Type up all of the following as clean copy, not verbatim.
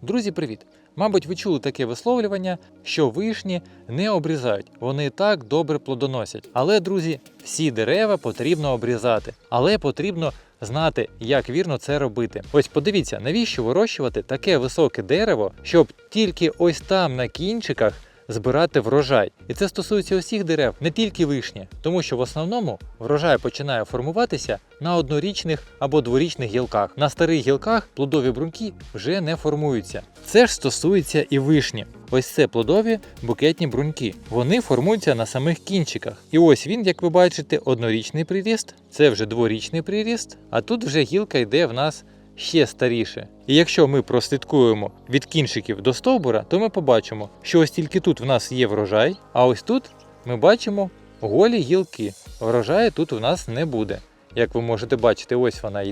Друзі, привіт! Мабуть, ви чули таке висловлювання, що вишні не обрізають, вони і так добре плодоносять. Але, друзі, всі дерева потрібно обрізати, але потрібно знати, як вірно це робити. Ось подивіться, навіщо вирощувати таке високе дерево, щоб тільки ось там на кінчиках збирати врожай. І це стосується усіх дерев, не тільки вишні, тому що в основному врожай починає формуватися на однорічних або дворічних гілках. На старих гілках плодові бруньки вже не формуються. Це ж стосується і вишні. Ось це плодові букетні бруньки. Вони формуються на самих кінчиках. І ось він, як ви бачите, однорічний приріст, це вже дворічний приріст, а тут вже гілка йде в нас ще старіше. І якщо ми прослідкуємо від кінчиків до стовбура, то ми побачимо, що ось тільки тут в нас є врожай, а ось тут ми бачимо голі гілки. Врожаю тут у нас не буде. Як ви можете бачити, ось вона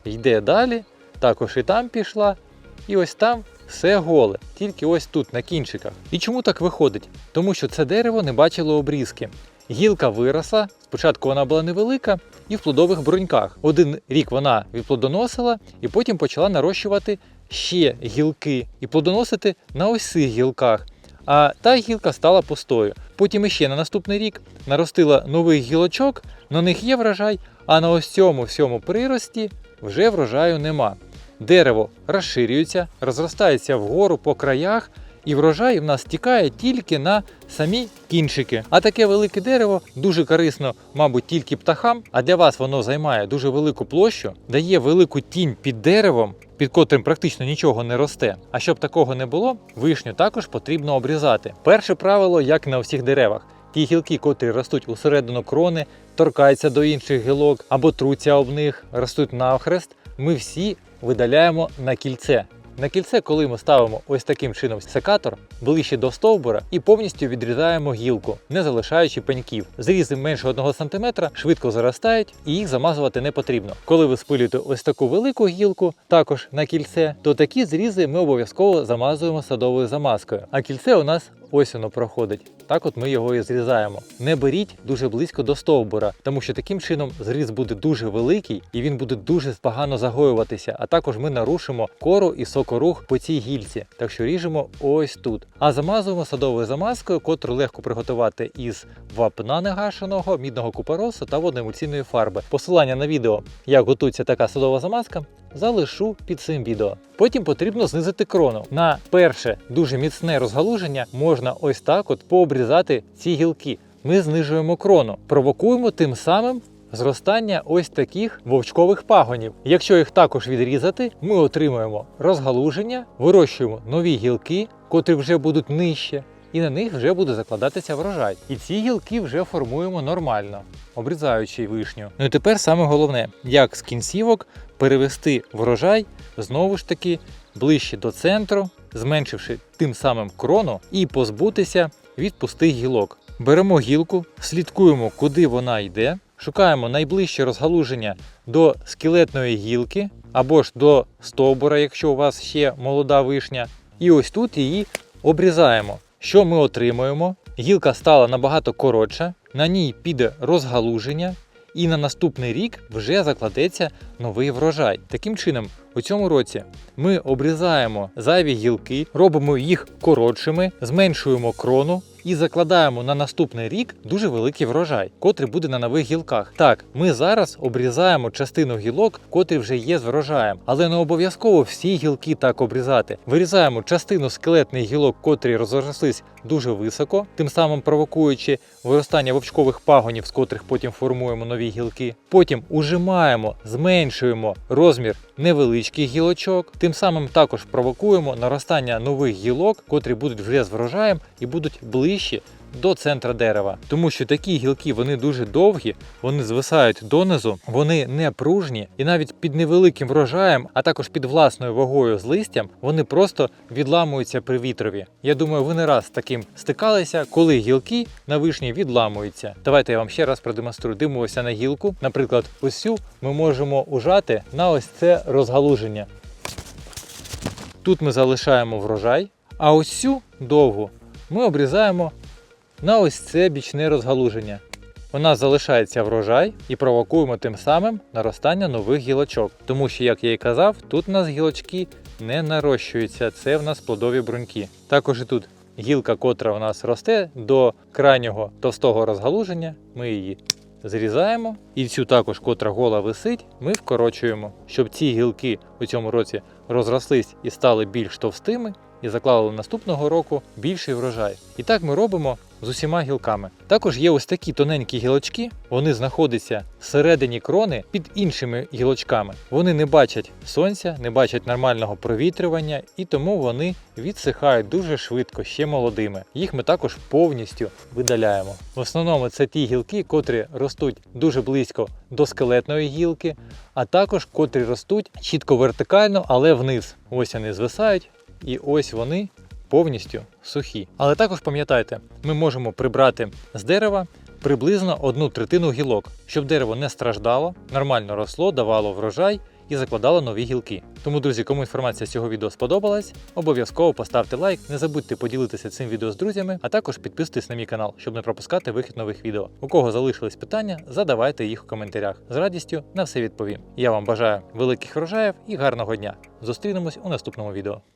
йде далі, також і там пішла, і ось там все голе, тільки ось тут на кінчиках. І чому так виходить? Тому що це дерево не бачило обрізки. Гілка виросла, спочатку вона була невелика і в плодових бруньках. Один рік вона відплодоносила і потім почала нарощувати ще гілки і плодоносити на ось цих гілках. А та гілка стала пустою. Потім іще на наступний рік наростила нових гілочок, на них є врожай, а на ось цьому всьому прирості вже врожаю нема. Дерево розширюється, розростається вгору по краях, і врожай в нас стікає тільки на самі кінчики. А таке велике дерево дуже корисно, мабуть, тільки птахам, а для вас воно займає дуже велику площу, дає велику тінь під деревом, під котрим практично нічого не росте. А щоб такого не було, вишню також потрібно обрізати. Перше правило, як на всіх деревах. Ті гілки, котрі ростуть усередину крони, торкаються до інших гілок або труться об них, ростуть навхрест, ми всі видаляємо на кільце. На кільце, коли ми ставимо ось таким чином секатор ближче до стовбура і повністю відрізаємо гілку, не залишаючи пеньків. Зрізи менше 1 см швидко заростають і їх замазувати не потрібно. Коли ви спилюєте ось таку велику гілку, також на кільце, то такі зрізи ми обов'язково замазуємо садовою замазкою. А кільце у нас ось воно проходить. Так от ми його і зрізаємо. Не беріть дуже близько до стовбура, тому що таким чином зріз буде дуже великий і він буде дуже погано загоюватися. А також ми нарушимо кору і сокорух по цій гільці. Так що ріжемо ось тут. А замазуємо садовою замазкою, котру легко приготувати із вапна негашеного, мідного купоросу та водноемульсійної фарби. Посилання на відео, як готується така садова замазка, залишу під цим відео. Потім потрібно знизити крону. На перше дуже міцне розгалуження можна ось так от пообрізати ці гілки. Ми знижуємо крону, провокуємо тим самим зростання ось таких вовчкових пагонів. Якщо їх також відрізати, ми отримуємо розгалуження, вирощуємо нові гілки, котрі вже будуть нижче, і на них вже буде закладатися врожай. І ці гілки вже формуємо нормально, обрізаючи вишню. Ну і тепер саме головне, як з кінцівок перевести врожай знову ж таки ближче до центру, зменшивши тим самим крону і позбутися від пустих гілок. Беремо гілку, слідкуємо, куди вона йде, шукаємо найближче розгалуження до скелетної гілки або ж до стовбура, якщо у вас ще молода вишня, і ось тут її обрізаємо. Що ми отримуємо? Гілка стала набагато коротша, на ній піде розгалуження, і на наступний рік вже закладеться новий врожай. Таким чином, у цьому році ми обрізаємо зайві гілки, робимо їх коротшими, зменшуємо крону і закладаємо на наступний рік дуже великий врожай, котрий буде на нових гілках. Так, ми зараз обрізаємо частину гілок, котрі вже є з врожаєм, але не обов'язково всі гілки так обрізати. Вирізаємо частину скелетних гілок, котрі розрослись дуже високо, тим самим провокуючи виростання вовчкових пагонів, з котрих потім формуємо нові гілки. Потім ужимаємо, зменшуємо розмір невеличких гілочок, тим самим також провокуємо наростання нових гілок, котрі будуть вже з врожаєм і будуть ближче до центра дерева. Тому що такі гілки, вони дуже довгі, вони звисають донизу, вони не пружні і навіть під невеликим врожаєм, а також під власною вагою з листям, вони просто відламуються при вітрові. Я думаю, ви не раз з таким стикалися, коли гілки на вишні відламуються. Давайте я вам ще раз продемонструю. Дивимося на гілку. Наприклад, ось цю ми можемо ужати на ось це розгалуження. Тут ми залишаємо врожай, а ось цю довгу ми обрізаємо на ось це бічне розгалуження. У нас залишається врожай і провокуємо тим самим наростання нових гілочок. Тому що, як я і казав, тут у нас гілочки не нарощуються. Це в нас плодові бруньки. Також і тут гілка, котра у нас росте до крайнього товстого розгалуження, ми її зрізаємо. І цю також, котра гола висить, ми вкорочуємо, щоб ці гілки у цьому році розрослись і стали більш товстими, і заклали наступного року більший врожай. І так ми робимо з усіма гілками. Також є ось такі тоненькі гілочки, вони знаходяться всередині крони під іншими гілочками. Вони не бачать сонця, не бачать нормального провітрювання, і тому вони відсихають дуже швидко, ще молодими. Їх ми також повністю видаляємо. В основному це ті гілки, котрі ростуть дуже близько до скелетної гілки, а також котрі ростуть чітко вертикально, але вниз. Ось вони звисають, і ось вони повністю сухі. Але також пам'ятайте, ми можемо прибрати з дерева приблизно 1/3 гілок, щоб дерево не страждало, нормально росло, давало врожай і закладало нові гілки. Тому, друзі, кому інформація з цього відео сподобалась, обов'язково поставте лайк, не забудьте поділитися цим відео з друзями, а також підписуйтесь на мій канал, щоб не пропускати вихід нових відео. У кого залишились питання, задавайте їх у коментарях. З радістю на все відповім. Я вам бажаю великих врожаїв і гарного дня. Зустрінемось у наступному відео.